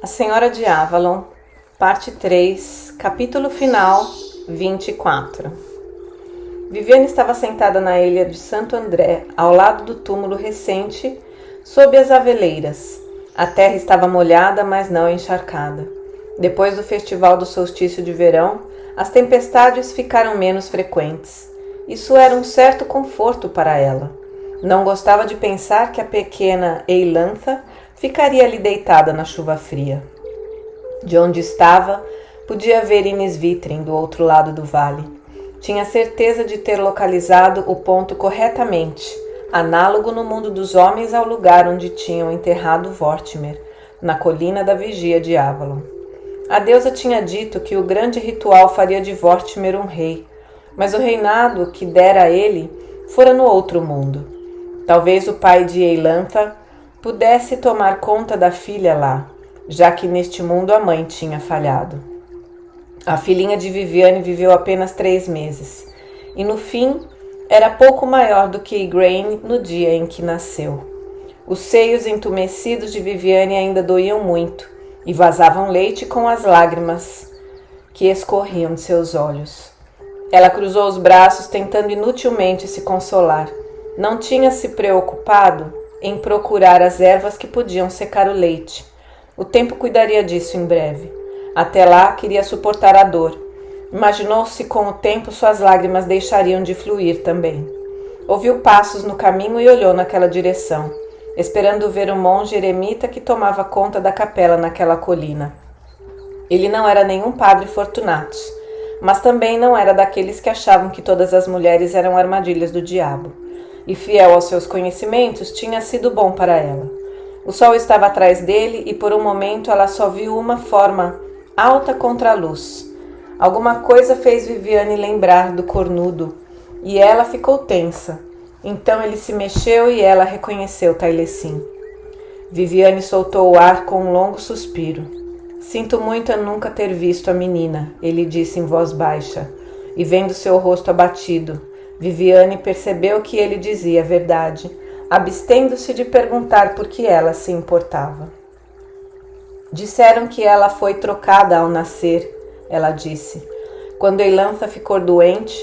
A Senhora de Avalon, parte 3, capítulo final, 24. Viviane estava sentada na ilha de Santo André, ao lado do túmulo recente, sob as aveleiras. A terra estava molhada, mas não encharcada. Depois do festival do solstício de verão, as tempestades ficaram menos frequentes. Isso era um certo conforto para ela. Não gostava de pensar que a pequena Eilantha ficaria ali deitada na chuva fria. De onde estava, podia ver Innisvitrin do outro lado do vale. Tinha certeza de ter localizado o ponto corretamente, análogo no mundo dos homens ao lugar onde tinham enterrado Vortimer, na colina da Vigia de Avalon. A deusa tinha dito que o grande ritual faria de Vortimer um rei, mas o reinado que dera a ele fora no outro mundo. Talvez o pai de Eilantha pudesse tomar conta da filha lá, já que neste mundo a mãe tinha falhado. A filhinha de Viviane viveu apenas 3 meses, e no fim era pouco maior do que Igraine no dia em que nasceu. Os seios entumecidos de Viviane ainda doíam muito, e vazavam leite com as lágrimas que escorriam de seus olhos. Ela cruzou os braços, tentando inutilmente se consolar. Não tinha se preocupado em procurar as ervas que podiam secar o leite. O tempo cuidaria disso em breve. Até lá, queria suportar a dor. Imaginou se com o tempo suas lágrimas deixariam de fluir também. Ouviu passos no caminho e olhou naquela direção, esperando ver o monge eremita que tomava conta da capela naquela colina. Ele não era nenhum padre Fortunatus, mas também não era daqueles que achavam que todas as mulheres eram armadilhas do diabo. E fiel aos seus conhecimentos, tinha sido bom para ela. O sol estava atrás dele e por um momento ela só viu uma forma alta contra a luz. Alguma coisa fez Viviane lembrar do cornudo e ela ficou tensa. Então ele se mexeu e ela reconheceu Tailessin. Viviane soltou o ar com um longo suspiro. Sinto muito eu nunca ter visto a menina, ele disse em voz baixa, e vendo seu rosto abatido, Viviane percebeu que ele dizia a verdade, abstendo-se de perguntar por que ela se importava. Disseram que ela foi trocada ao nascer, ela disse. Quando Eilantha ficou doente,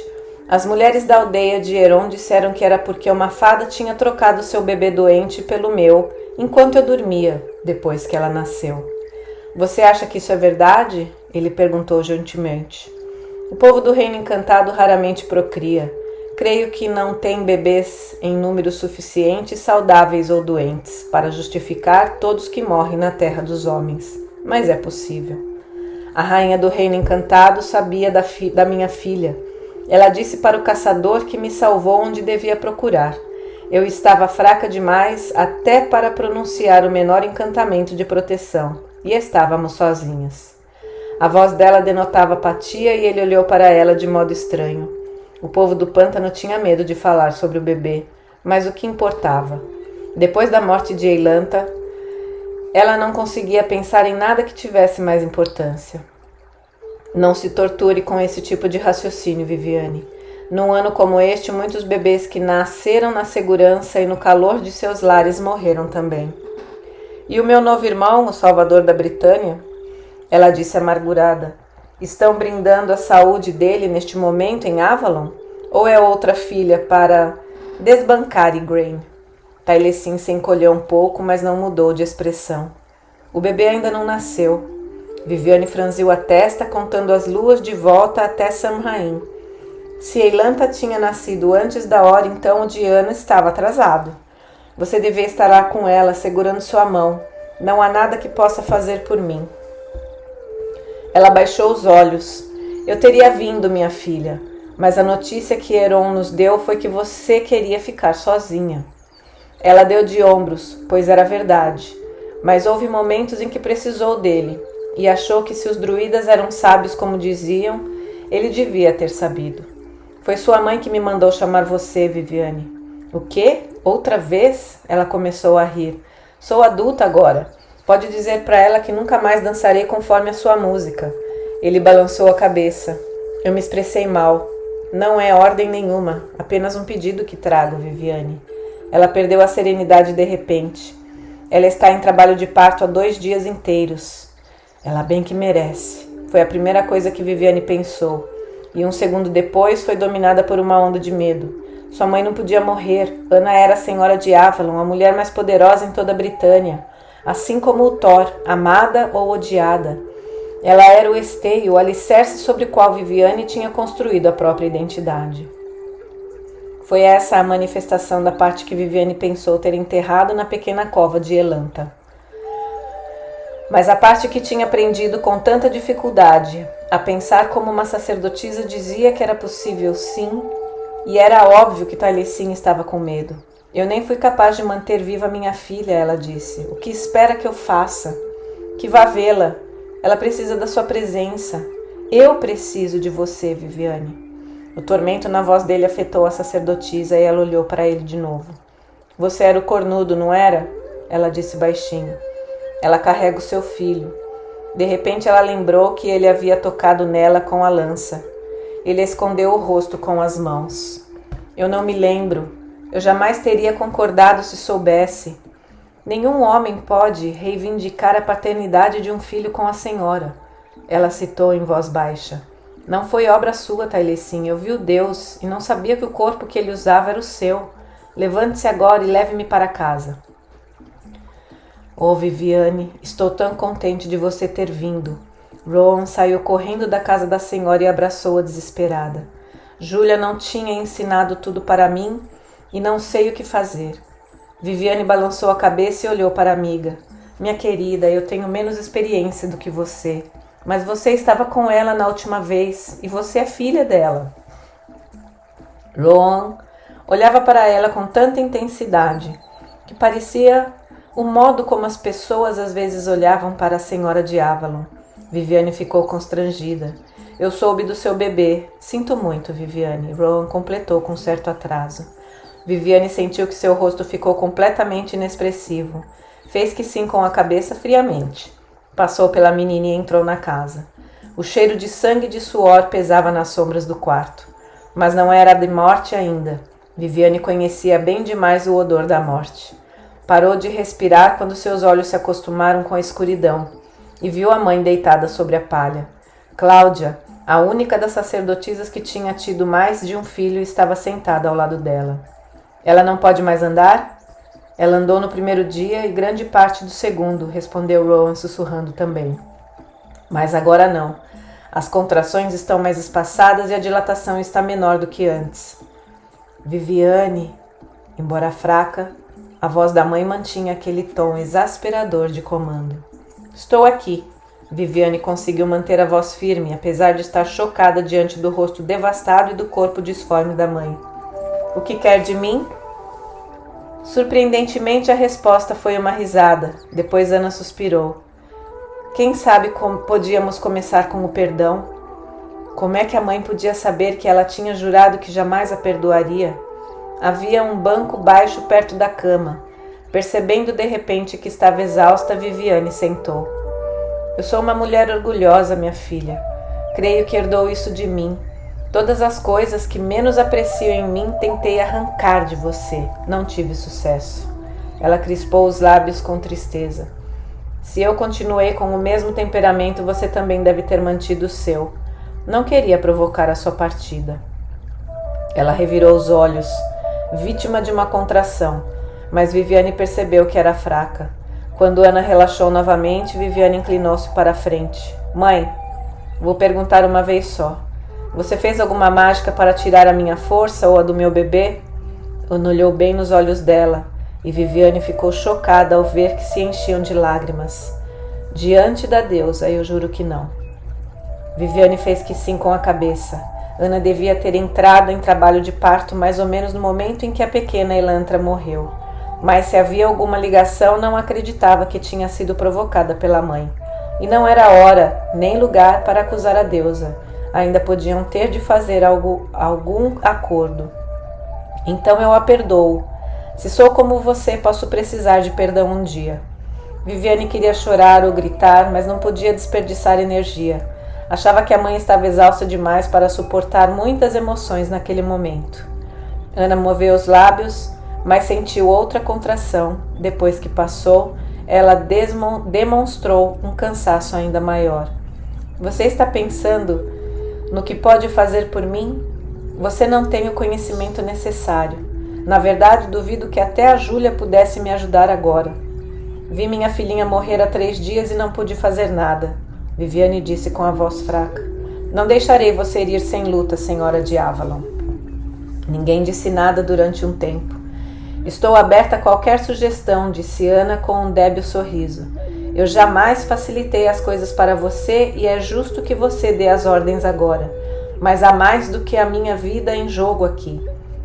as mulheres da aldeia de Heron disseram que era porque uma fada tinha trocado seu bebê doente pelo meu, enquanto eu dormia, depois que ela nasceu. Você acha que isso é verdade? Ele perguntou gentilmente. O povo do Reino Encantado raramente procria. Creio que não tem bebês em número suficiente saudáveis ou doentes para justificar todos que morrem na terra dos homens, mas é possível. A rainha do Reino Encantado sabia da minha filha. Ela disse para o caçador que me salvou onde devia procurar. Eu estava fraca demais até para pronunciar o menor encantamento de proteção, e estávamos sozinhas. A voz dela denotava apatia e ele olhou para ela de modo estranho. O povo do pântano tinha medo de falar sobre o bebê, mas o que importava? Depois da morte de Eilantha, ela não conseguia pensar em nada que tivesse mais importância. Não se torture com esse tipo de raciocínio, Viviane. Num ano como este, muitos bebês que nasceram na segurança e no calor de seus lares morreram também. E o meu novo irmão, o Salvador da Britânia? Ela disse amargurada. Estão brindando a saúde dele neste momento em Avalon? Ou é outra filha para desbancar Igraine? Tailessin se encolheu um pouco, mas não mudou de expressão. O bebê ainda não nasceu. Viviane franziu a testa, contando as luas de volta até Samhain. Se Eilantha tinha nascido antes da hora, então o Diana estava atrasado. Você devia estar lá com ela, segurando sua mão. Não há nada que possa fazer por mim. Ela baixou os olhos. Eu teria vindo, minha filha, mas a notícia que Heron nos deu foi que você queria ficar sozinha. Ela deu de ombros, pois era verdade, mas houve momentos em que precisou dele, e achou que se os druidas eram sábios como diziam, ele devia ter sabido. Foi sua mãe que me mandou chamar você, Viviane. O quê? Outra vez? Ela começou a rir. Sou adulta agora. Pode dizer para ela que nunca mais dançarei conforme a sua música. Ele balançou a cabeça. Eu me expressei mal. Não é ordem nenhuma, apenas um pedido que trago, Viviane. Ela perdeu a serenidade de repente. Ela está em trabalho de parto há 2 dias inteiros. Ela bem que merece. Foi a primeira coisa que Viviane pensou. E um segundo depois foi dominada por uma onda de medo. Sua mãe não podia morrer. Ana era a senhora de Avalon, a mulher mais poderosa em toda a Britânia. Assim como o Thor, amada ou odiada. Ela era o esteio, o alicerce sobre o qual Viviane tinha construído a própria identidade. Foi essa a manifestação da parte que Viviane pensou ter enterrado na pequena cova de Elanta. Mas a parte que tinha aprendido com tanta dificuldade a pensar como uma sacerdotisa dizia que era possível sim, e era óbvio que Taliesin estava com medo. Eu nem fui capaz de manter viva minha filha, ela disse. O que espera que eu faça? Que vá vê-la. Ela precisa da sua presença. Eu preciso de você, Viviane. O tormento na voz dele afetou a sacerdotisa e ela olhou para ele de novo. Você era o cornudo, não era? Ela disse baixinho. Ela carrega o seu filho. De repente ela lembrou que ele havia tocado nela com a lança. Ele escondeu o rosto com as mãos. Eu não me lembro. Eu jamais teria concordado se soubesse. Nenhum homem pode reivindicar a paternidade de um filho com a senhora. Ela citou em voz baixa. Não foi obra sua, Taliesin. Eu vi o Deus e não sabia que o corpo que ele usava era o seu. Levante-se agora e leve-me para casa. Oh, Viviane, estou tão contente de você ter vindo. Rowan saiu correndo da casa da senhora e abraçou-a desesperada. Júlia não tinha ensinado tudo para mim e não sei o que fazer. Viviane balançou a cabeça e olhou para a amiga. Minha querida, eu tenho menos experiência do que você, mas você estava com ela na última vez e você é filha dela. Rowan olhava para ela com tanta intensidade que parecia o modo como as pessoas às vezes olhavam para a senhora de Avalon. Viviane ficou constrangida. Eu soube do seu bebê. Sinto muito, Viviane. Rowan completou com certo atraso. Viviane sentiu que seu rosto ficou completamente inexpressivo. Fez que sim com a cabeça friamente. Passou pela menina e entrou na casa. O cheiro de sangue e de suor pesava nas sombras do quarto. Mas não era de morte ainda. Viviane conhecia bem demais o odor da morte. Parou de respirar quando seus olhos se acostumaram com a escuridão e viu a mãe deitada sobre a palha. Cláudia, a única das sacerdotisas que tinha tido mais de um filho, estava sentada ao lado dela. Ela não pode mais andar? Ela andou no primeiro dia e grande parte do segundo, respondeu Rowan sussurrando também. Mas agora não. As contrações estão mais espaçadas e a dilatação está menor do que antes. Viviane, embora fraca, a voz da mãe mantinha aquele tom exasperador de comando. Estou aqui. Viviane conseguiu manter a voz firme, apesar de estar chocada diante do rosto devastado e do corpo disforme da mãe. O que quer de mim? Surpreendentemente, a resposta foi uma risada. Depois Ana suspirou. Quem sabe como podíamos começar com o perdão? Como é que a mãe podia saber que ela tinha jurado que jamais a perdoaria? Havia um banco baixo perto da cama. Percebendo de repente que estava exausta, Viviane sentou. Eu sou uma mulher orgulhosa, minha filha. Creio que herdou isso de mim. Todas as coisas que menos aprecio em mim tentei arrancar de você. Não tive sucesso. Ela crispou os lábios com tristeza. Se eu continuei com o mesmo temperamento, você também deve ter mantido o seu. Não queria provocar a sua partida. Ela revirou os olhos, vítima de uma contração, mas Viviane percebeu que era fraca. Quando Ana relaxou novamente, Viviane inclinou-se para a frente. Mãe, vou perguntar uma vez só. Você fez alguma mágica para tirar a minha força ou a do meu bebê? Ana olhou bem nos olhos dela e Viviane ficou chocada ao ver que se enchiam de lágrimas. Diante da deusa, eu juro que não. Viviane fez que sim com a cabeça. Ana devia ter entrado em trabalho de parto mais ou menos no momento em que a pequena Elantra morreu. Mas se havia alguma ligação, não acreditava que tinha sido provocada pela mãe. E não era hora, nem lugar para acusar a deusa. Ainda podiam ter de fazer algum acordo. Então eu a perdoo. Se sou como você, posso precisar de perdão um dia. Viviane queria chorar ou gritar, mas não podia desperdiçar energia. Achava que a mãe estava exausta demais para suportar muitas emoções naquele momento. Ana moveu os lábios, mas sentiu outra contração, depois que passou, ela demonstrou um cansaço ainda maior. Você está pensando no que pode fazer por mim? Você não tem o conhecimento necessário. Na verdade, duvido que até a Júlia pudesse me ajudar agora. Vi minha filhinha morrer há 3 dias e não pude fazer nada, Viviane disse com a voz fraca. Não deixarei você ir sem luta, senhora de Avalon. Ninguém disse nada durante um tempo. Estou aberta a qualquer sugestão, disse Ana com um débil sorriso. Eu jamais facilitei as coisas para você e é justo que você dê as ordens agora. Mas há mais do que a minha vida em jogo aqui.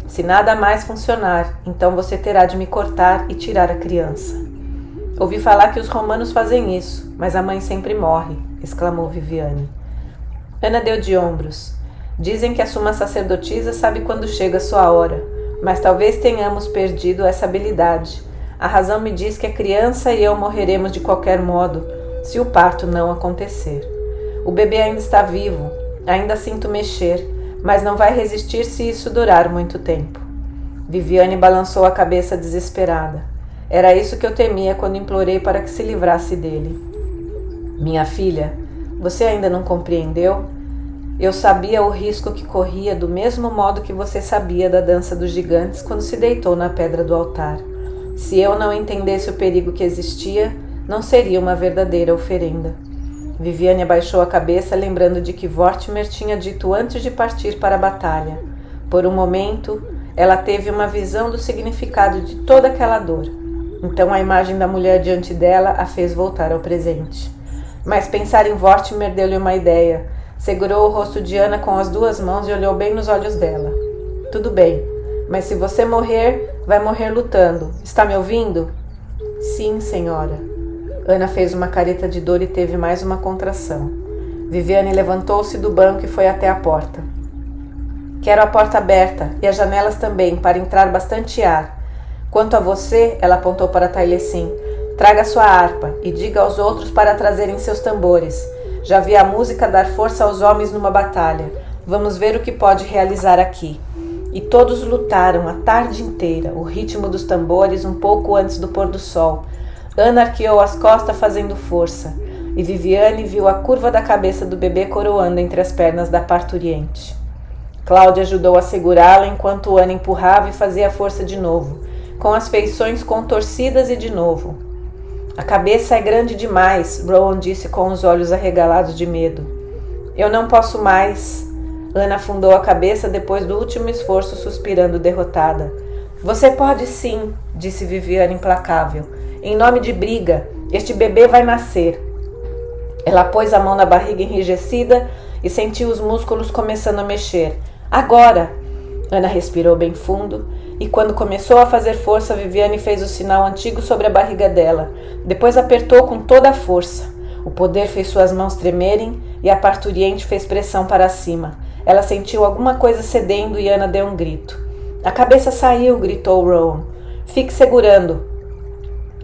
Se nada mais funcionar, então você terá de me cortar e tirar a criança. Ouvi falar que os romanos fazem isso, mas a mãe sempre morre, exclamou Viviane. Ana deu de ombros. Dizem que a suma sacerdotisa sabe quando chega a sua hora, mas talvez tenhamos perdido essa habilidade. A razão me diz que a criança e eu morreremos de qualquer modo, se o parto não acontecer. O bebê ainda está vivo, ainda sinto mexer, mas não vai resistir se isso durar muito tempo. Viviane balançou a cabeça desesperada. Era isso que eu temia quando implorei para que se livrasse dele. Minha filha, você ainda não compreendeu? Eu sabia o risco que corria do mesmo modo que você sabia da dança dos gigantes quando se deitou na pedra do altar. Se eu não entendesse o perigo que existia, não seria uma verdadeira oferenda. Viviane abaixou a cabeça, lembrando de que Vortimer tinha dito antes de partir para a batalha. Por um momento, ela teve uma visão do significado de toda aquela dor. Então a imagem da mulher diante dela a fez voltar ao presente. Mas pensar em Vortimer deu-lhe uma ideia. Segurou o rosto de Ana com as 2 mãos e olhou bem nos olhos dela. Tudo bem, mas se você morrer, vai morrer lutando. Está me ouvindo? Sim, senhora. Ana fez uma careta de dor e teve mais uma contração. Viviane levantou-se do banco e foi até a porta. Quero a porta aberta e as janelas também, para entrar bastante ar. Quanto a você, ela apontou para Taliesin, traga sua harpa e diga aos outros para trazerem seus tambores. Já vi a música dar força aos homens numa batalha. Vamos ver o que pode realizar aqui. E todos lutaram a tarde inteira, o ritmo dos tambores um pouco antes do pôr do sol. Ana arqueou as costas fazendo força, e Viviane viu a curva da cabeça do bebê coroando entre as pernas da parturiente. Cláudia ajudou a segurá-la enquanto Ana empurrava e fazia força de novo, com as feições contorcidas e de novo. A cabeça é grande demais, Rowan disse com os olhos arregalados de medo. Eu não posso mais. Ana afundou a cabeça depois do último esforço, suspirando derrotada. Você pode sim, disse Viviane implacável. Em nome de Briga, este bebê vai nascer. Ela pôs a mão na barriga enrijecida e sentiu os músculos começando a mexer. Agora! Ana respirou bem fundo e quando começou a fazer força, Viviane fez o sinal antigo sobre a barriga dela. Depois apertou com toda a força. O poder fez suas mãos tremerem e a parturiente fez pressão para cima. Ela sentiu alguma coisa cedendo e Ana deu um grito. A cabeça saiu, gritou Rowan. Fique segurando.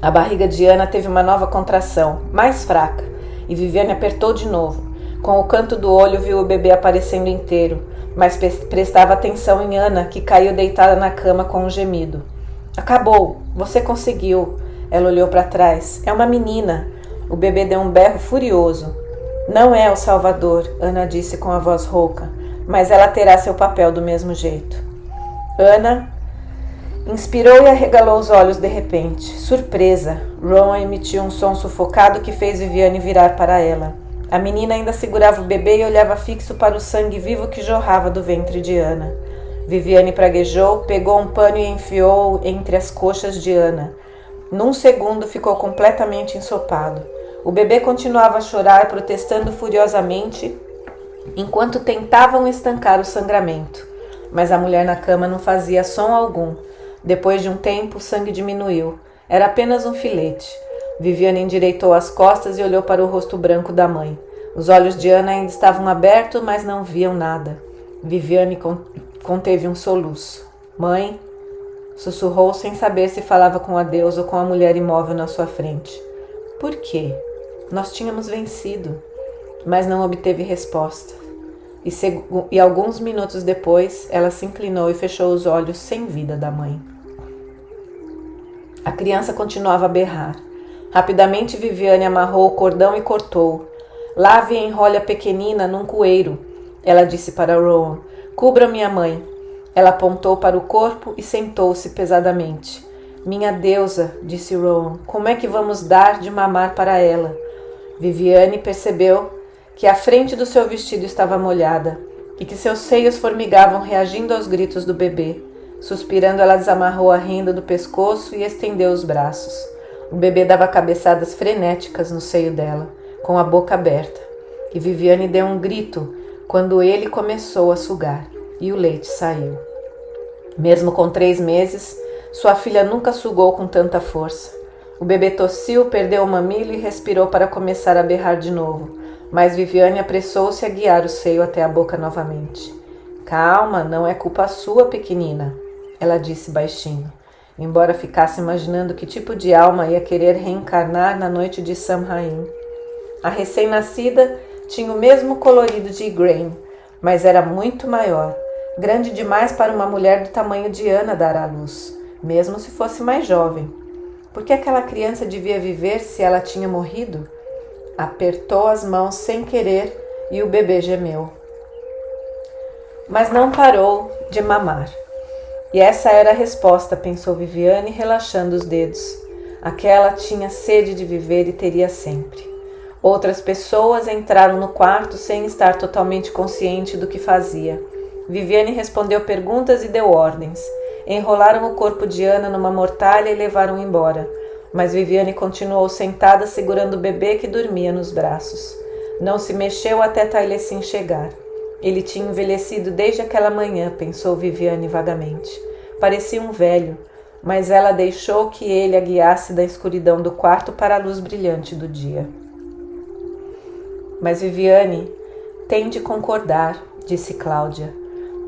A barriga de Ana teve uma nova contração, mais fraca, e Viviane apertou de novo. Com o canto do olho viu o bebê aparecendo inteiro, mas prestava atenção em Ana, que caiu deitada na cama com um gemido. Acabou, você conseguiu. Ela olhou para trás. É uma menina. O bebê deu um berro furioso. Não é o Salvador, Ana disse com a voz rouca, mas ela terá seu papel do mesmo jeito. Ana inspirou e arregalou os olhos de repente. Surpresa! Rowan emitiu um som sufocado que fez Viviane virar para ela. A menina ainda segurava o bebê e olhava fixo para o sangue vivo que jorrava do ventre de Ana. Viviane praguejou, pegou um pano e enfiou entre as coxas de Ana. Num segundo ficou completamente ensopado. O bebê continuava a chorar, protestando furiosamente, enquanto tentavam estancar o sangramento. Mas a mulher na cama não fazia som algum. Depois de um tempo, o sangue diminuiu. Era apenas um filete. Viviane endireitou as costas e olhou para o rosto branco da mãe. Os olhos de Ana ainda estavam abertos, mas não viam nada. Viviane conteve um soluço. Mãe, sussurrou sem saber se falava com a Deus ou com a mulher imóvel na sua frente. Por quê? Nós tínhamos vencido. Mas não obteve resposta. E alguns minutos depois, ela se inclinou e fechou os olhos sem vida da mãe. A criança continuava a berrar. Rapidamente Viviane amarrou o cordão e cortou. Lave e enrole a pequenina num coeiro, ela disse para Rowan. Cubra minha mãe. Ela apontou para o corpo e sentou-se pesadamente. Minha deusa, disse Rowan, como é que vamos dar de mamar para ela? Viviane percebeu que a frente do seu vestido estava molhada e que seus seios formigavam reagindo aos gritos do bebê. Suspirando, ela desamarrou a renda do pescoço e estendeu os braços. O bebê dava cabeçadas frenéticas no seio dela, com a boca aberta, e Viviane deu um grito quando ele começou a sugar, e o leite saiu. Mesmo com 3 meses, sua filha nunca sugou com tanta força. O bebê tossiu, perdeu o mamilo e respirou para começar a berrar de novo, mas Viviane apressou-se a guiar o seio até a boca novamente. Calma, não é culpa sua, pequenina, ela disse baixinho, embora ficasse imaginando que tipo de alma ia querer reencarnar na noite de Samhain. A recém-nascida tinha o mesmo colorido de Igraine, mas era muito maior, grande demais para uma mulher do tamanho de Ana dar à luz, mesmo se fosse mais jovem. Por que aquela criança devia viver se ela tinha morrido? Apertou as mãos sem querer e o bebê gemeu. Mas não parou de mamar. E essa era a resposta, pensou Viviane, relaxando os dedos. Aquela tinha sede de viver e teria sempre. Outras pessoas entraram no quarto sem estar totalmente consciente do que fazia. Viviane respondeu perguntas e deu ordens. Enrolaram o corpo de Ana numa mortalha e levaram embora. Mas Viviane continuou sentada segurando o bebê que dormia nos braços. Não se mexeu até Taliesin chegar. Ele tinha envelhecido desde aquela manhã, pensou Viviane vagamente. Parecia um velho, mas ela deixou que ele a guiasse da escuridão do quarto para a luz brilhante do dia. Mas Viviane tem de concordar, disse Cláudia.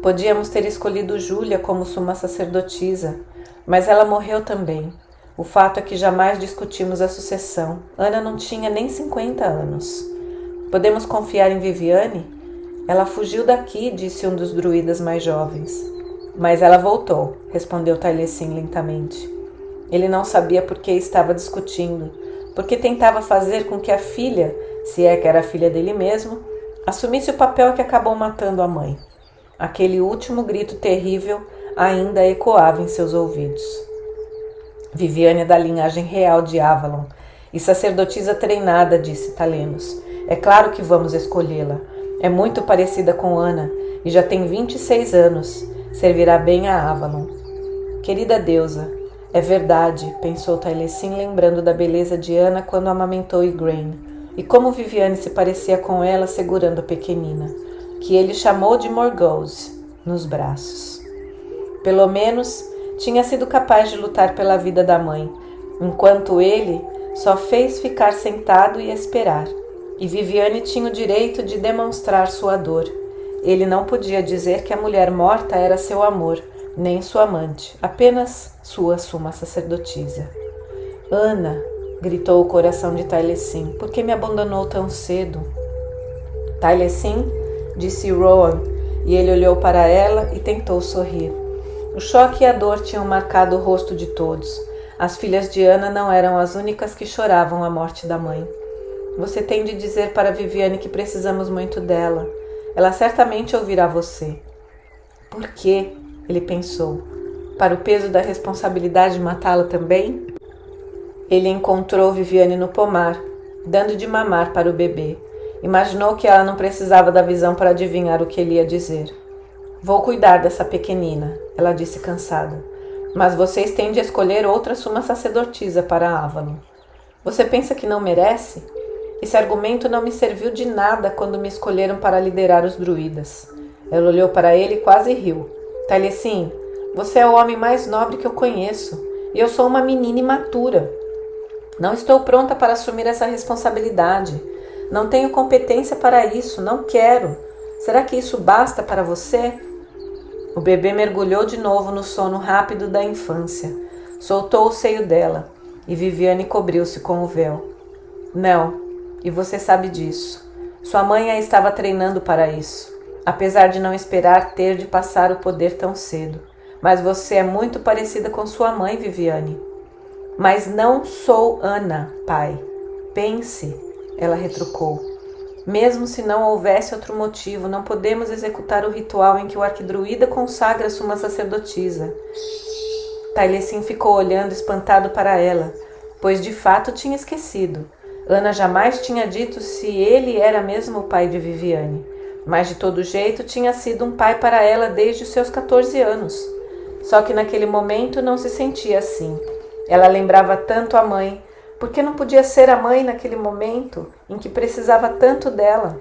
Podíamos ter escolhido Júlia como suma sacerdotisa, mas ela morreu também. O fato é que jamais discutimos a sucessão. Ana não tinha nem 50 anos. Podemos confiar em Viviane? Ela fugiu daqui, disse um dos druidas mais jovens. Mas ela voltou, respondeu Taliesin lentamente. Ele não sabia por que estava discutindo, porque tentava fazer com que a filha, se é que era filha dele mesmo, assumisse o papel que acabou matando a mãe. Aquele último grito terrível ainda ecoava em seus ouvidos. Viviane é da linhagem real de Avalon e sacerdotisa treinada, disse Talenos. É claro que vamos escolhê-la. É muito parecida com Ana e já tem 26 anos. Servirá bem a Avalon. Querida deusa, é verdade, pensou Taliesin, lembrando da beleza de Ana quando amamentou Igraine, e como Viviane se parecia com ela segurando a pequenina, que ele chamou de Morgause, nos braços. Pelo menos tinha sido capaz de lutar pela vida da mãe, enquanto ele só fez ficar sentado e esperar. E Viviane tinha o direito de demonstrar sua dor. Ele não podia dizer que a mulher morta era seu amor, nem sua amante, apenas sua suma sacerdotisa. Ana, gritou o coração de Taliesin, por que me abandonou tão cedo? Taliesin, disse Rowan, e ele olhou para ela e tentou sorrir. O choque e a dor tinham marcado o rosto de todos. As filhas de Ana não eram as únicas que choravam a morte da mãe. Você tem de dizer para Viviane que precisamos muito dela. Ela certamente ouvirá você. Por quê? Ele pensou. Para o peso da responsabilidade de matá-la também? Ele encontrou Viviane no pomar, dando de mamar para o bebê. Imaginou que ela não precisava da visão para adivinhar o que ele ia dizer. Vou cuidar dessa pequenina, ela disse cansada. Mas vocês têm de escolher outra suma sacerdotisa para Avalon. Você pensa que não merece? Esse argumento não me serviu de nada quando me escolheram para liderar os druidas. Ela olhou para ele e quase riu. Taliesin, você é o homem mais nobre que eu conheço, e eu sou uma menina imatura. Não estou pronta para assumir essa responsabilidade. Não tenho competência para isso, não quero. Será que isso basta para você? O bebê mergulhou de novo no sono rápido da infância. Soltou o seio dela, e Viviane cobriu-se com o véu. Não. E você sabe disso. Sua mãe a estava treinando para isso, apesar de não esperar ter de passar o poder tão cedo. Mas você é muito parecida com sua mãe, Viviane. Mas não sou Ana, pai. Pense, ela retrucou. Mesmo se não houvesse outro motivo, não podemos executar o ritual em que o arquidruida consagra sua sacerdotisa. Taliesin ficou olhando espantado para ela, pois de fato tinha esquecido. Ana jamais tinha dito se ele era mesmo o pai de Viviane, mas de todo jeito tinha sido um pai para ela desde os seus 14 anos. Só que naquele momento não se sentia assim. Ela lembrava tanto a mãe. Por que não podia ser a mãe naquele momento em que precisava tanto dela?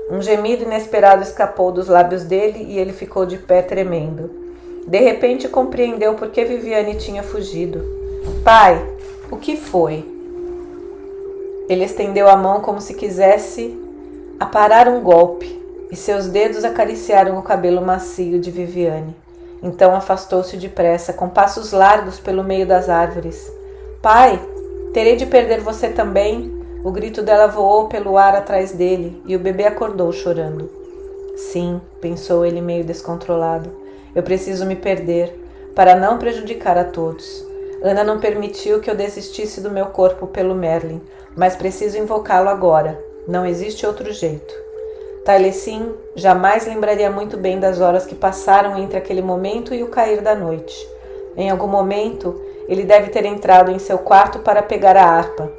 Um gemido inesperado escapou dos lábios dele e ele ficou de pé tremendo. De repente compreendeu por que Viviane tinha fugido. Pai, o que foi? Ele estendeu a mão como se quisesse aparar um golpe e seus dedos acariciaram o cabelo macio de Viviane. Então afastou-se depressa, com passos largos pelo meio das árvores. Pai, terei de perder você também? O grito dela voou pelo ar atrás dele e o bebê acordou chorando. Sim, pensou ele meio descontrolado. Eu preciso me perder, para não prejudicar a todos. Ana não permitiu que eu desistisse do meu corpo pelo Merlin, mas preciso invocá-lo agora. Não existe outro jeito. Taliesin jamais lembraria muito bem das horas que passaram entre aquele momento e o cair da noite. Em algum momento, ele deve ter entrado em seu quarto para pegar a harpa,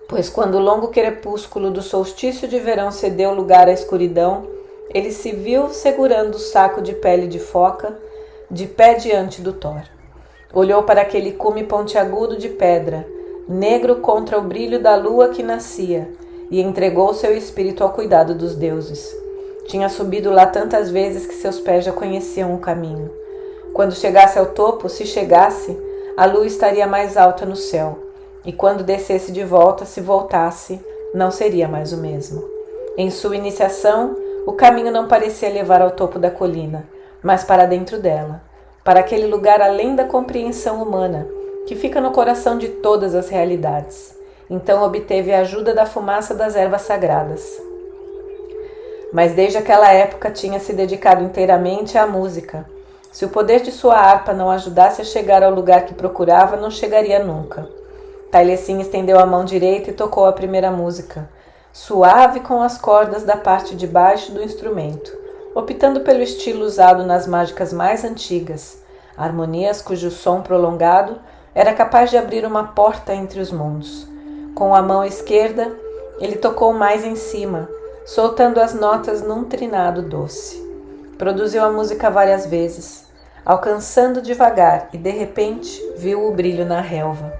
pois quando o longo crepúsculo do solstício de verão cedeu lugar à escuridão, ele se viu segurando o saco de pele de foca, de pé diante do Thor. Olhou para aquele cume pontiagudo de pedra, negro contra o brilho da lua que nascia, e entregou seu espírito ao cuidado dos deuses. Tinha subido lá tantas vezes que seus pés já conheciam o caminho. Quando chegasse ao topo, se chegasse, a lua estaria mais alta no céu, e quando descesse de volta, se voltasse, não seria mais o mesmo. Em sua iniciação, o caminho não parecia levar ao topo da colina, mas para dentro dela, para aquele lugar além da compreensão humana, que fica no coração de todas as realidades. Então obteve a ajuda da fumaça das ervas sagradas. Mas desde aquela época tinha se dedicado inteiramente à música. Se o poder de sua harpa não ajudasse a chegar ao lugar que procurava, não chegaria nunca. Taliesin estendeu a mão direita e tocou a primeira música, suave com as cordas da parte de baixo do instrumento, optando pelo estilo usado nas mágicas mais antigas, harmonias cujo som prolongado era capaz de abrir uma porta entre os mundos. Com a mão esquerda, ele tocou mais em cima, soltando as notas num trinado doce. Produziu a música várias vezes, alcançando devagar e, de repente, viu o brilho na relva.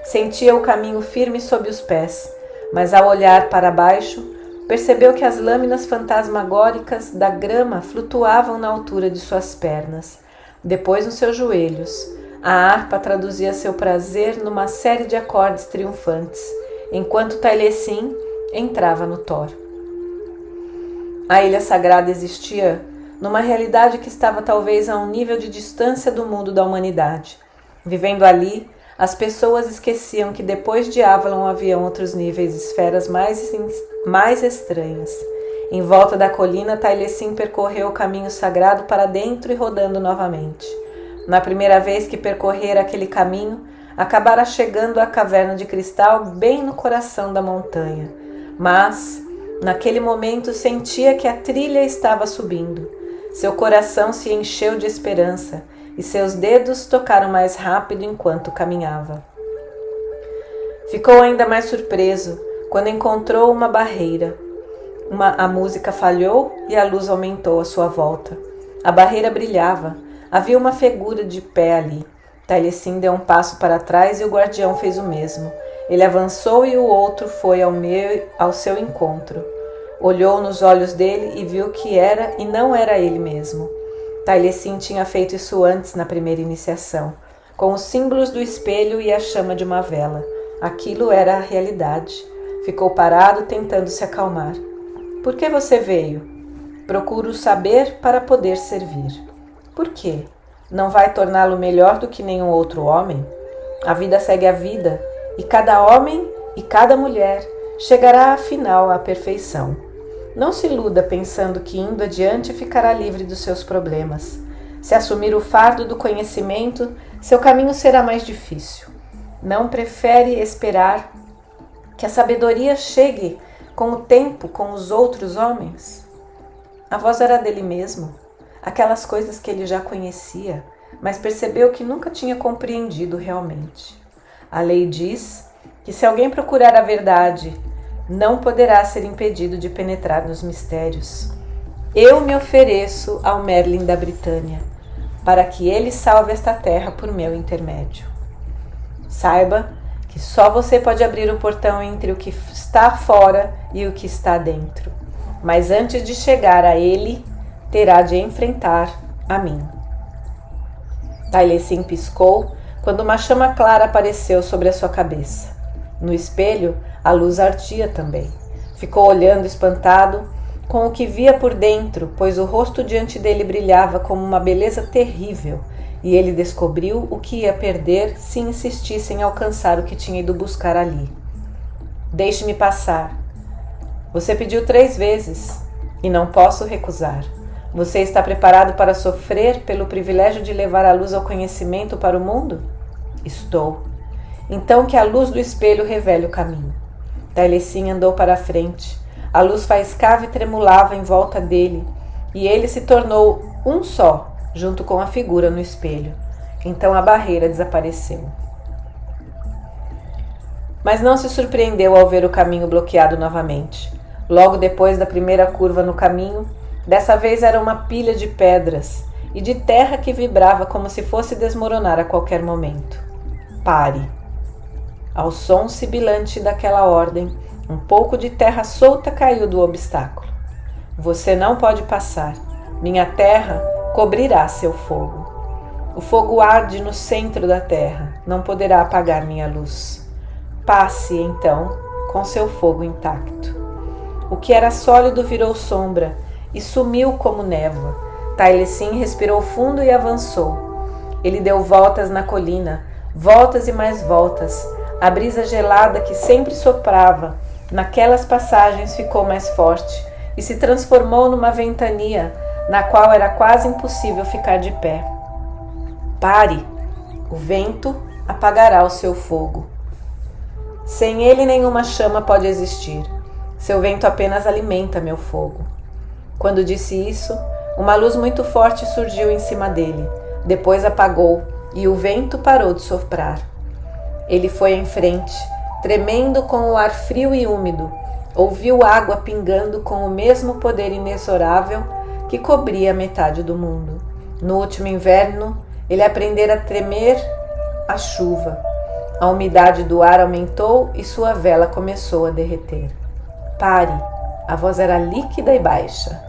Sentia o caminho firme sob os pés, mas ao olhar para baixo, percebeu que as lâminas fantasmagóricas da grama flutuavam na altura de suas pernas, depois nos seus joelhos. A harpa traduzia seu prazer numa série de acordes triunfantes, enquanto Taliesin entrava no Thor. A ilha sagrada existia numa realidade que estava talvez a um nível de distância do mundo da humanidade. Vivendo ali, as pessoas esqueciam que depois de Avalon haviam outros níveis, esferas mais estranhas. Em volta da colina, Taliesin percorreu o caminho sagrado para dentro e rodando novamente. Na primeira vez que percorrera aquele caminho, acabara chegando à caverna de cristal bem no coração da montanha. Mas, naquele momento, sentia que a trilha estava subindo. Seu coração se encheu de esperança e seus dedos tocaram mais rápido enquanto caminhava. Ficou ainda mais surpreso quando encontrou uma barreira. A música falhou e a luz aumentou à sua volta. A barreira brilhava. Havia uma figura de pé ali. Taliesin deu um passo para trás e o guardião fez o mesmo. Ele avançou e o outro foi ao seu encontro. Olhou nos olhos dele e viu que era e não era ele mesmo. Taliesin tinha feito isso antes na primeira iniciação, com os símbolos do espelho e a chama de uma vela. Aquilo era a realidade. Ficou parado, tentando se acalmar. Por que você veio? Procuro saber para poder servir. Por quê? Não vai torná-lo melhor do que nenhum outro homem? A vida segue a vida, e cada homem e cada mulher chegará afinal à perfeição. Não se iluda pensando que indo adiante ficará livre dos seus problemas. Se assumir o fardo do conhecimento, seu caminho será mais difícil. Não prefere esperar que a sabedoria chegue com o tempo, com os outros homens? A voz era dele mesmo, aquelas coisas que ele já conhecia, mas percebeu que nunca tinha compreendido realmente. A lei diz que se alguém procurar a verdade, não poderá ser impedido de penetrar nos mistérios. Eu me ofereço ao Merlin da Britânia, para que ele salve esta terra por meu intermédio. Saiba que só você pode abrir o portão entre o que está fora e o que está dentro. Mas antes de chegar a ele, terá de enfrentar a mim. Taliesin piscou quando uma chama clara apareceu sobre a sua cabeça. No espelho, a luz ardia também. Ficou olhando espantado com o que via por dentro, pois o rosto diante dele brilhava como uma beleza terrível, e ele descobriu o que ia perder se insistisse em alcançar o que tinha ido buscar ali. Deixe-me passar. Você pediu 3 vezes, e não posso recusar. Você está preparado para sofrer pelo privilégio de levar a luz ao conhecimento para o mundo? Estou. Então que a luz do espelho revele o caminho. Taliesin andou para a frente. A luz faiscava e tremulava em volta dele, e ele se tornou um só, junto com a figura no espelho. Então a barreira desapareceu. Mas não se surpreendeu ao ver o caminho bloqueado novamente. Logo depois da primeira curva no caminho, dessa vez era uma pilha de pedras e de terra que vibrava como se fosse desmoronar a qualquer momento. Pare! Ao som sibilante daquela ordem, um pouco de terra solta caiu do obstáculo. Você não pode passar. Minha terra cobrirá seu fogo. O fogo arde no centro da terra, não poderá apagar minha luz. Passe, então, com seu fogo intacto. O que era sólido virou sombra e sumiu como névoa. Taliesin respirou fundo e avançou. Ele deu voltas na colina, voltas e mais voltas. A brisa gelada que sempre soprava naquelas passagens ficou mais forte e se transformou numa ventania na qual era quase impossível ficar de pé. Pare! O vento apagará o seu fogo. Sem ele nenhuma chama pode existir. Seu vento apenas alimenta meu fogo. Quando disse isso, uma luz muito forte surgiu em cima dele. Depois apagou e o vento parou de soprar. Ele foi em frente, tremendo com o ar frio e úmido. Ouviu água pingando com o mesmo poder inexorável que cobria metade do mundo. No último inverno, ele aprendera a tremer a chuva. A umidade do ar aumentou e sua vela começou a derreter. Pare! A voz era líquida e baixa.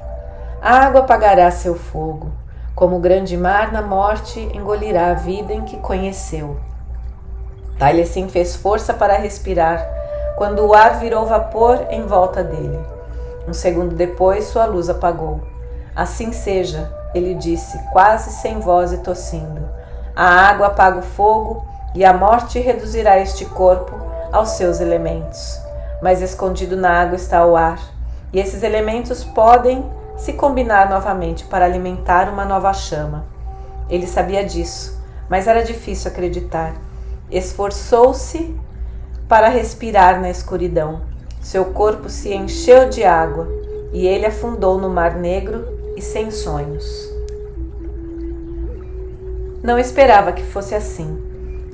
A água apagará seu fogo. Como o grande mar na morte, engolirá a vida em que conheceu. Taliesin fez força para respirar, quando o ar virou vapor em volta dele. Um segundo depois, sua luz apagou. Assim seja, ele disse, quase sem voz e tossindo. A água apaga o fogo e a morte reduzirá este corpo aos seus elementos. Mas escondido na água está o ar, e esses elementos podem se combinar novamente para alimentar uma nova chama. Ele sabia disso, mas era difícil acreditar. Esforçou-se para respirar na escuridão. Seu corpo se encheu de água e ele afundou no mar negro e sem sonhos. Não esperava que fosse assim.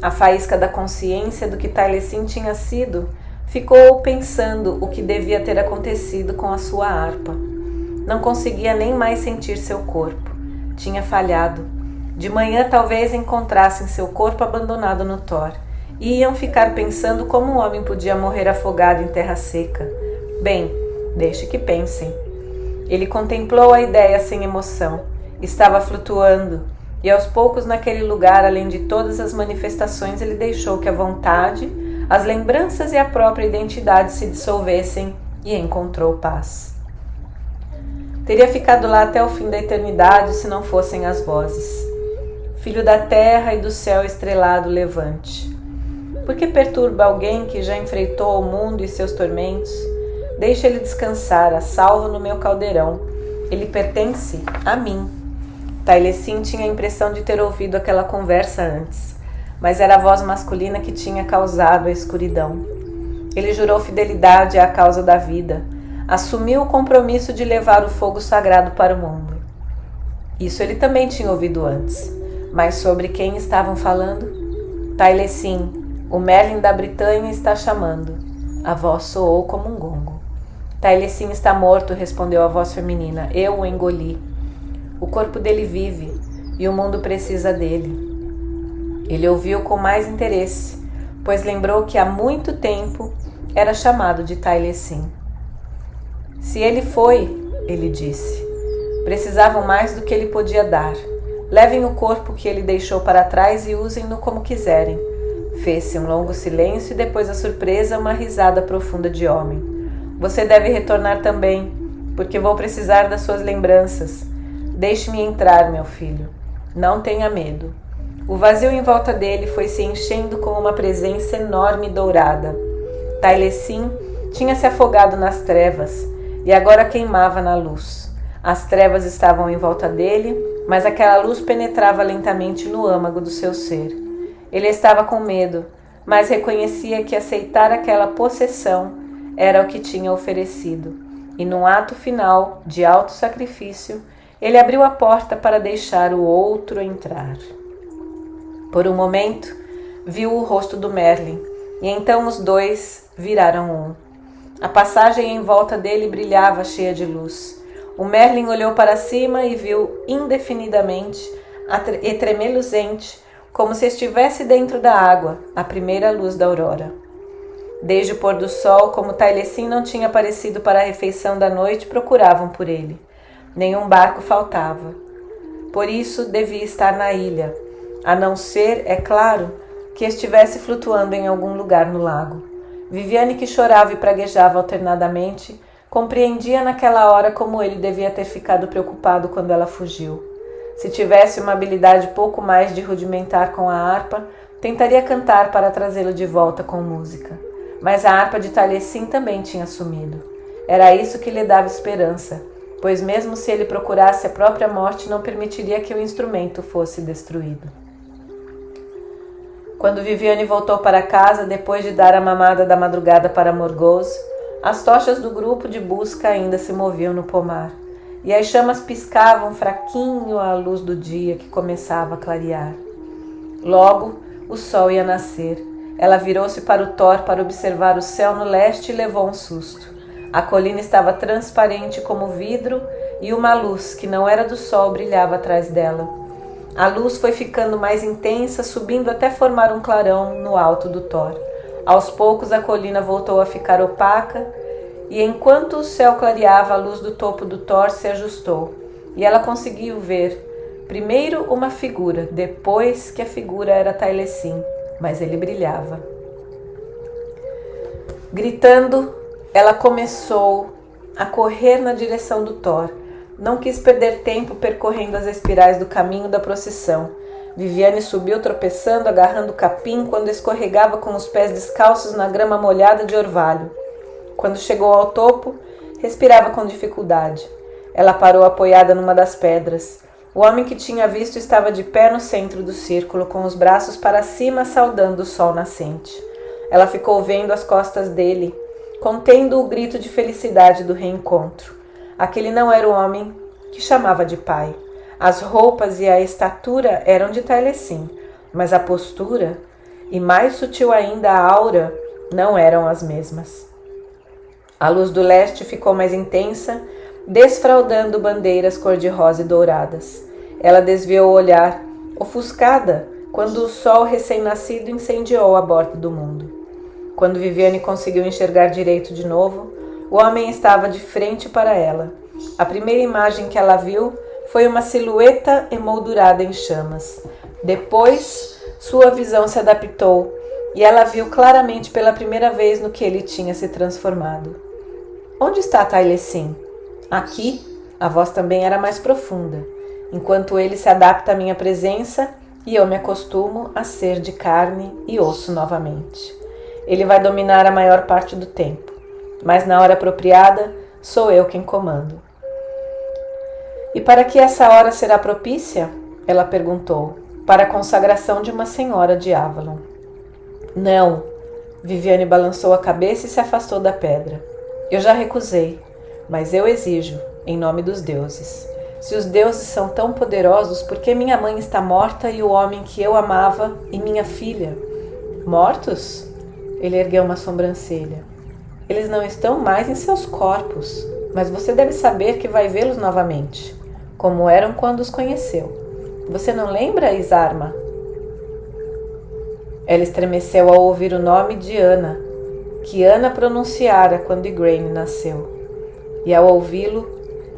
A faísca da consciência do que Taliesin tinha sido ficou pensando o que devia ter acontecido com a sua harpa. Não conseguia nem mais sentir seu corpo. Tinha falhado. De manhã talvez encontrassem seu corpo abandonado no Thor e iam ficar pensando como um homem podia morrer afogado em terra seca. Bem, deixe que pensem. Ele contemplou a ideia sem emoção. Estava flutuando, e aos poucos naquele lugar, além de todas as manifestações, ele deixou que a vontade, as lembranças e a própria identidade se dissolvessem e encontrou paz. Teria ficado lá até o fim da eternidade se não fossem as vozes. Filho da terra e do céu estrelado levante. Por que perturba alguém que já enfrentou o mundo e seus tormentos? Deixa ele descansar, a salvo no meu caldeirão. Ele pertence a mim. Tailesin tinha a impressão de ter ouvido aquela conversa antes, mas era a voz masculina que tinha causado a escuridão. Ele jurou fidelidade à causa da vida, assumiu o compromisso de levar o fogo sagrado para o mundo. Isso ele também tinha ouvido antes, mas sobre quem estavam falando? Tailesin, o Merlin da Bretanha está chamando. A voz soou como um gongo. Tailesin está morto, respondeu a voz feminina. Eu o engoli. O corpo dele vive e o mundo precisa dele. Ele ouviu com mais interesse, pois lembrou que há muito tempo era chamado de Tailesin. Se ele foi, ele disse, precisavam mais do que ele podia dar. Levem o corpo que ele deixou para trás e usem-no como quiserem. Fez-se um longo silêncio e depois a surpresa, uma risada profunda de homem. Você deve retornar também, porque vou precisar das suas lembranças. Deixe-me entrar, meu filho. Não tenha medo. O vazio em volta dele foi se enchendo com uma presença enorme e dourada. Tailesin tinha se afogado nas trevas e agora queimava na luz. As trevas estavam em volta dele, mas aquela luz penetrava lentamente no âmago do seu ser. Ele estava com medo, mas reconhecia que aceitar aquela possessão era o que tinha oferecido. E num ato final de auto-sacrifício, ele abriu a porta para deixar o outro entrar. Por um momento, viu o rosto do Merlin, e então os dois viraram um. A passagem em volta dele brilhava cheia de luz. O Merlin olhou para cima e viu indefinidamente e tremeluzente, como se estivesse dentro da água, a primeira luz da aurora. Desde o pôr do sol, como Tailesin não tinha aparecido para a refeição da noite, procuravam por ele. Nenhum barco faltava. Por isso, devia estar na ilha, a não ser, é claro, que estivesse flutuando em algum lugar no lago. Viviane, que chorava e praguejava alternadamente, compreendia naquela hora como ele devia ter ficado preocupado quando ela fugiu. Se tivesse uma habilidade pouco mais de rudimentar com a harpa, tentaria cantar para trazê-lo de volta com música. Mas a harpa de Tailesin também tinha sumido. Era isso que lhe dava esperança, pois mesmo se ele procurasse a própria morte, não permitiria que o instrumento fosse destruído. Quando Viviane voltou para casa, depois de dar a mamada da madrugada para Morgause, as tochas do grupo de busca ainda se moviam no pomar, e as chamas piscavam fraquinho à luz do dia que começava a clarear. Logo, o sol ia nascer. Ela virou-se para o Thor para observar o céu no leste e levou um susto. A colina estava transparente como vidro e uma luz, que não era do sol, brilhava atrás dela. A luz foi ficando mais intensa, subindo até formar um clarão no alto do Thor. Aos poucos a colina voltou a ficar opaca e enquanto o céu clareava, a luz do topo do Thor se ajustou e ela conseguiu ver primeiro uma figura, depois que a figura era Tailesin, mas ele brilhava. Gritando, ela começou a correr na direção do Thor. Não quis perder tempo percorrendo as espirais do caminho da procissão. Viviane subiu tropeçando, agarrando o capim, quando escorregava com os pés descalços na grama molhada de orvalho. Quando chegou ao topo, respirava com dificuldade. Ela parou apoiada numa das pedras. O homem que tinha visto estava de pé no centro do círculo, com os braços para cima, saudando o sol nascente. Ela ficou vendo as costas dele, contendo o grito de felicidade do reencontro. Aquele não era o homem que chamava de pai. As roupas e a estatura eram de Tailesin, mas a postura, e mais sutil ainda a aura, não eram as mesmas. A luz do leste ficou mais intensa, desfraldando bandeiras cor-de-rosa e douradas. Ela desviou o olhar, ofuscada, quando o sol recém-nascido incendiou a borda do mundo. Quando Viviane conseguiu enxergar direito de novo, o homem estava de frente para ela. A primeira imagem que ela viu foi uma silhueta emoldurada em chamas. Depois, sua visão se adaptou e ela viu claramente pela primeira vez no que ele tinha se transformado. Onde está Tailesin? Aqui, a voz também era mais profunda. Enquanto ele se adapta à minha presença e eu me acostumo a ser de carne e osso novamente. Ele vai dominar a maior parte do tempo, mas na hora apropriada sou eu quem comando. E para que essa hora será propícia? Ela perguntou. Para a consagração de uma senhora de Avalon. Não. Viviane balançou a cabeça e se afastou da pedra. Eu já recusei, mas eu exijo, em nome dos deuses. Se os deuses são tão poderosos, por que minha mãe está morta e o homem que eu amava e minha filha? Mortos? Ele ergueu uma sobrancelha. Eles não estão mais em seus corpos, mas você deve saber que vai vê-los novamente, como eram quando os conheceu. Você não lembra, Isarma? Ela estremeceu ao ouvir o nome de Ana, que Ana pronunciara quando Igraine nasceu. E ao ouvi-lo,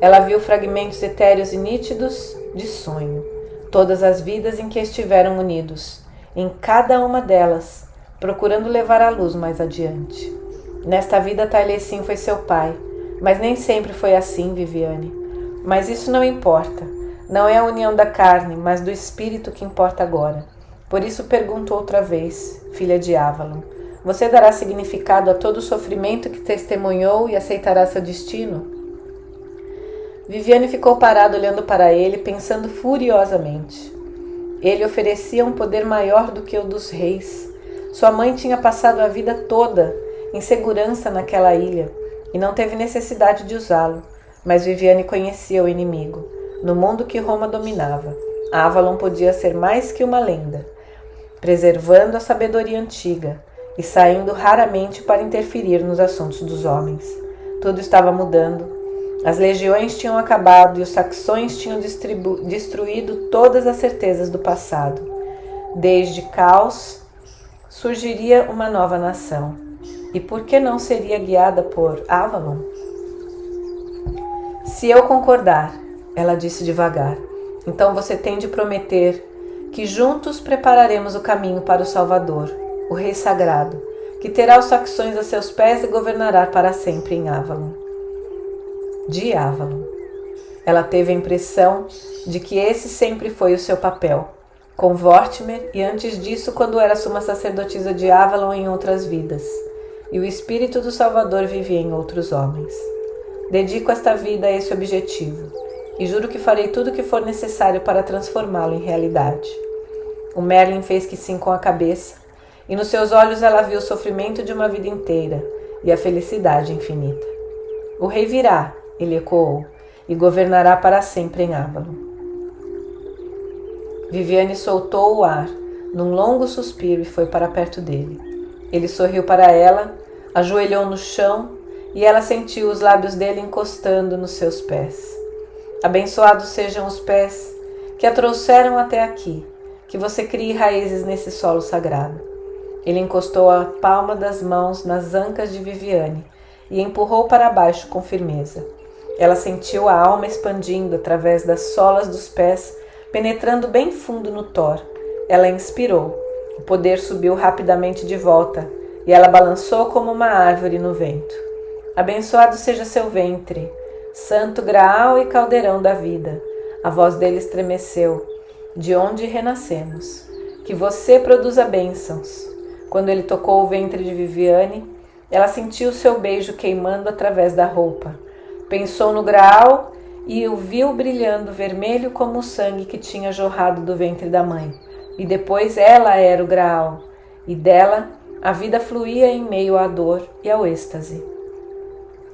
ela viu fragmentos etéreos e nítidos de sonho, todas as vidas em que estiveram unidos, em cada uma delas, procurando levar a luz mais adiante. Nesta vida, Taliesin foi seu pai, mas nem sempre foi assim, Viviane. Mas isso não importa. Não é a união da carne, mas do espírito que importa agora. Por isso pergunto outra vez, filha de Avalon, você dará significado a todo o sofrimento que testemunhou e aceitará seu destino? Viviane ficou parada olhando para ele, pensando furiosamente. Ele oferecia um poder maior do que o dos reis. Sua mãe tinha passado a vida toda em segurança naquela ilha e não teve necessidade de usá-lo, mas Viviane conhecia o inimigo. No mundo que Roma dominava, Avalon podia ser mais que uma lenda, preservando a sabedoria antiga e saindo raramente para interferir nos assuntos dos homens. Tudo estava mudando. As legiões tinham acabado e os saxões tinham destruído todas as certezas do passado. Desde Caos surgiria uma nova nação. E por que não seria guiada por Avalon? Se eu concordar, ela disse devagar, então você tem de prometer que juntos prepararemos o caminho para o Salvador, o Rei Sagrado, que terá os saxões a seus pés e governará para sempre em Avalon. De Avalon. Ela teve a impressão de que esse sempre foi o seu papel, com Vortimer e antes disso quando era suma sacerdotisa de Avalon em outras vidas, e o espírito do Salvador vivia em outros homens. Dedico esta vida a esse objetivo, e juro que farei tudo o que for necessário para transformá-lo em realidade. O Merlin fez que sim com a cabeça, e nos seus olhos ela viu o sofrimento de uma vida inteira e a felicidade infinita. O rei virá, ele ecoou, e governará para sempre em Avalon. Viviane soltou o ar, num longo suspiro, e foi para perto dele. Ele sorriu para ela, ajoelhou no chão, e ela sentiu os lábios dele encostando nos seus pés. Abençoados sejam os pés que a trouxeram até aqui, que você crie raízes nesse solo sagrado. Ele encostou a palma das mãos nas ancas de Viviane e empurrou para baixo com firmeza. Ela sentiu a alma expandindo através das solas dos pés, penetrando bem fundo no Thor. Ela inspirou. O poder subiu rapidamente de volta e ela balançou como uma árvore no vento. Abençoado seja seu ventre, santo graal e caldeirão da vida. A voz dele estremeceu. De onde renascemos? Que você produza bênçãos. Quando ele tocou o ventre de Viviane, ela sentiu seu beijo queimando através da roupa. Pensou no graal e o viu brilhando vermelho como o sangue que tinha jorrado do ventre da mãe. E depois ela era o graal, e dela a vida fluía em meio à dor e ao êxtase.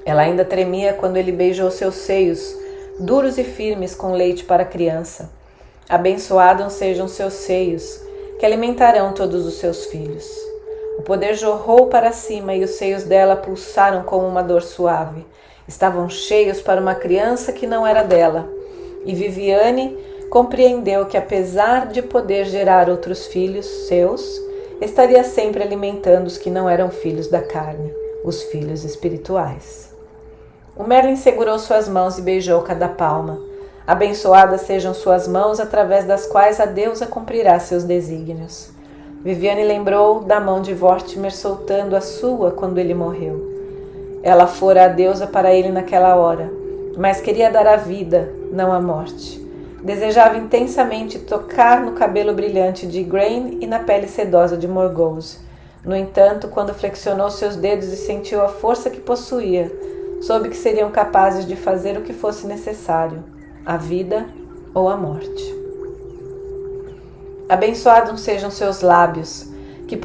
Ela ainda tremia quando ele beijou seus seios, duros e firmes com leite para a criança. Abençoados sejam seus seios, que alimentarão todos os seus filhos. O poder jorrou para cima e os seios dela pulsaram como uma dor suave. Estavam cheios para uma criança que não era dela. E Viviane compreendeu que, apesar de poder gerar outros filhos seus, estaria sempre alimentando os que não eram filhos da carne, os filhos espirituais. O Merlin segurou suas mãos e beijou cada palma. Abençoadas sejam suas mãos, através das quais a deusa cumprirá seus desígnios. Viviane lembrou da mão de Vortimer soltando a sua quando ele morreu. Ela fora a deusa para ele naquela hora, mas queria dar a vida, não a morte. Desejava intensamente tocar no cabelo brilhante de Igraine e na pele sedosa de Morgause. No entanto, quando flexionou seus dedos e sentiu a força que possuía, soube que seriam capazes de fazer o que fosse necessário. a vida ou a morte. Abençoados sejam seus lábios, que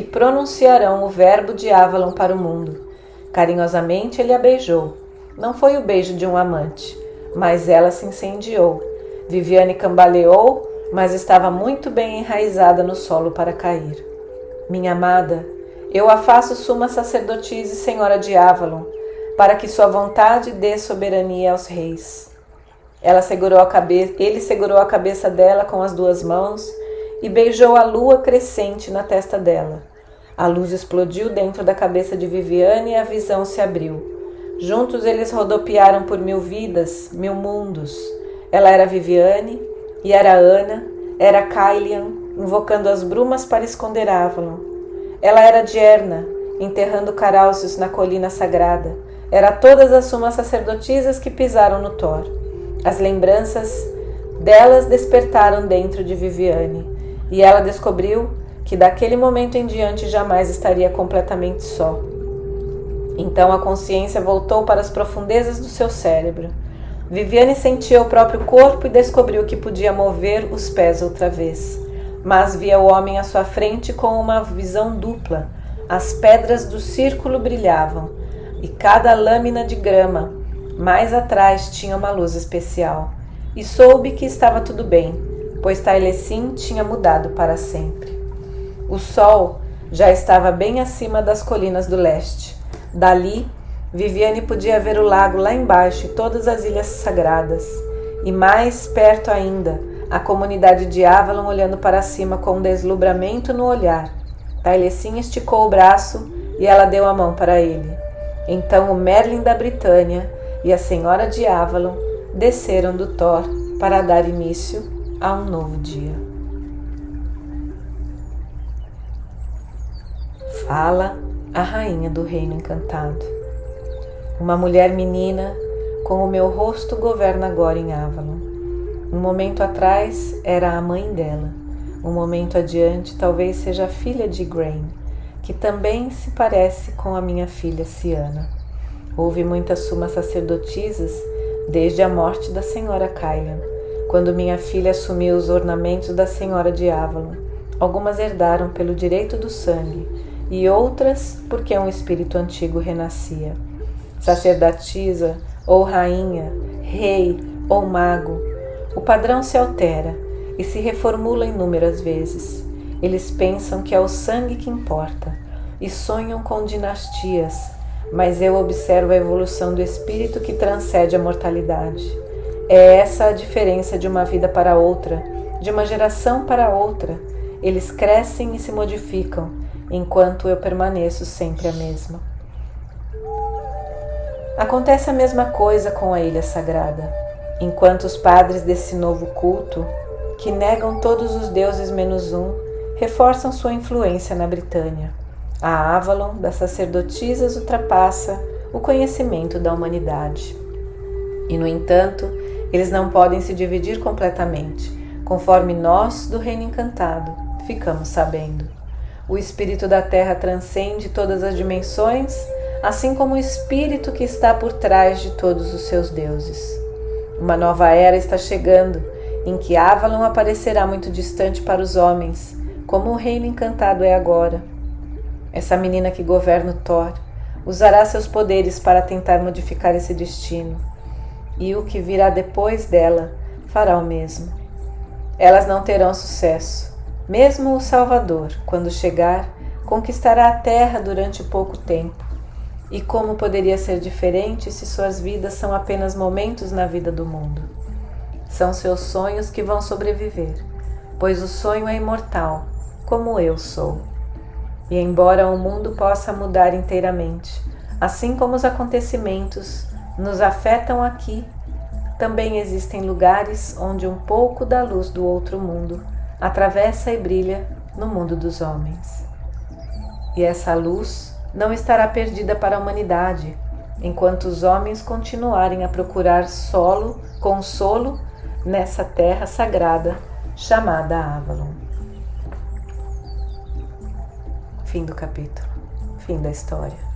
pronunciarão o verbo de Avalon para o mundo. Carinhosamente ele a beijou. Não foi o beijo de um amante, mas ela se incendiou. Viviane cambaleou, mas estava muito bem enraizada no solo para cair. Minha amada, eu a faço suma sacerdotisa e senhora de Avalon, para que sua vontade dê soberania aos reis. Ele segurou a cabeça dela com as duas mãos e beijou a lua crescente na testa dela. A luz explodiu dentro da cabeça de Viviane e a visão se abriu. Juntos eles rodopiaram por 1000 vidas, 1000 mundos. Ela era Viviane e era Ana, era Caelian, invocando as brumas para esconder Avalon. Ela era Dierna, enterrando Caráusios na colina sagrada. Era todas as sumas sacerdotisas que pisaram no Thor. As lembranças delas despertaram dentro de Viviane, e ela descobriu que daquele momento em diante jamais estaria completamente só. Então a consciência voltou para as profundezas do seu cérebro. Viviane sentia o próprio corpo e descobriu que podia mover os pés outra vez. Mas via o homem à sua frente com uma visão dupla. As pedras do círculo brilhavam, e cada lâmina de grama mais atrás tinha uma luz especial. E soube que estava tudo bem, pois Tailessin tinha mudado para sempre. O sol já estava bem acima das colinas do leste. Dali, Viviane podia ver o lago lá embaixo e todas as ilhas sagradas. E mais perto ainda, a comunidade de Avalon olhando para cima com um deslumbramento no olhar. Tailessin esticou o braço e ela deu a mão para ele. Então o Merlin da Britânia e a Senhora de Avalon desceram do Thor para dar início a um novo dia. Fala a rainha do reino encantado. Uma mulher menina, com o meu rosto governa agora em Avalon. Um momento atrás era a mãe dela. Um momento adiante talvez seja a filha de Igraine, que também se parece com a minha filha Ciana. Houve muitas sumas sacerdotisas desde a morte da senhora Caelian, quando minha filha assumiu os ornamentos da senhora de Avalon. Algumas herdaram pelo direito do sangue e outras porque um espírito antigo renascia. Sacerdotisa ou rainha, rei ou mago, o padrão se altera e se reformula inúmeras vezes. Eles pensam que é o sangue que importa e sonham com dinastias, mas eu observo a evolução do espírito que transcende a mortalidade. É essa a diferença de uma vida para outra, de uma geração para outra. Eles crescem e se modificam, enquanto eu permaneço sempre a mesma. Acontece a mesma coisa com a Ilha Sagrada. Enquanto os padres desse novo culto, que negam todos os deuses menos um, reforçam sua influência na Britânia. A Avalon das sacerdotisas ultrapassa o conhecimento da humanidade. E, no entanto, eles não podem se dividir completamente, conforme nós, do Reino Encantado, ficamos sabendo. O espírito da Terra transcende todas as dimensões, assim como o espírito que está por trás de todos os seus deuses. Uma nova era está chegando, em que Avalon aparecerá muito distante para os homens, como o Reino Encantado é agora. Essa menina que governa o Thor usará seus poderes para tentar modificar esse destino, e o que virá depois dela fará o mesmo. Elas não terão sucesso. Mesmo o Salvador, quando chegar, conquistará a terra durante pouco tempo. E como poderia ser diferente se suas vidas são apenas momentos na vida do mundo? São seus sonhos que vão sobreviver, pois o sonho é imortal, como eu sou. E embora o mundo possa mudar inteiramente, assim como os acontecimentos nos afetam aqui, também existem lugares onde um pouco da luz do outro mundo atravessa e brilha no mundo dos homens. E essa luz não estará perdida para a humanidade, enquanto os homens continuarem a procurar consolo nessa terra sagrada chamada Avalon. Fim do capítulo. Fim da história.